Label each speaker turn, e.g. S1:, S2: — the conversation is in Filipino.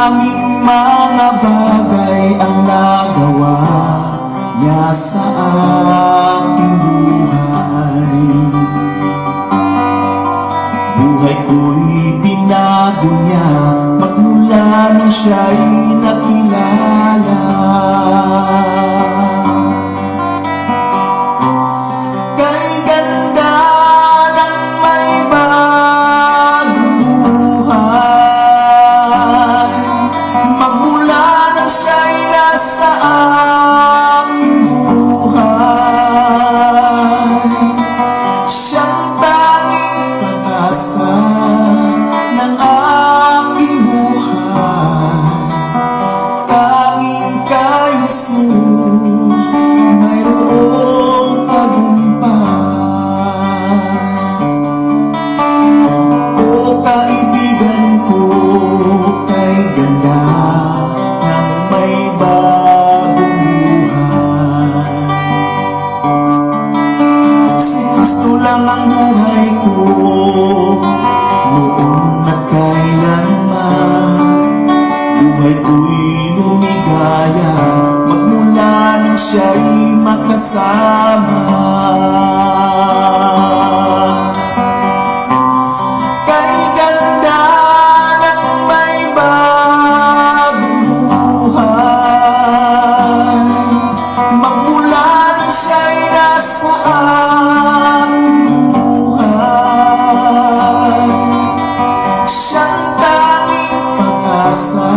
S1: Maraming mga bagay ang nagawa niya sa aking buhay. Buhay ko'y binago niya magmula nang siya'y nakilala. Kay ganda ng may bagong buhay, magmula nang siya'y nasa aking buhay. Siyang tanging pag-asa ng aking buhay. Tanging kay Jesus mayroong tagumpay. O kaibigan ko, kay ganda ng may bagong buhay. Si Kristo lang ang buhay ko, noon at kailanman. Buhay ko'y lumigaya magmula nang siya'y makasama. Kay ganda ng may bagong buhay, magmula nang siya'y nasa aking buhay. Siyang tanging pag-asa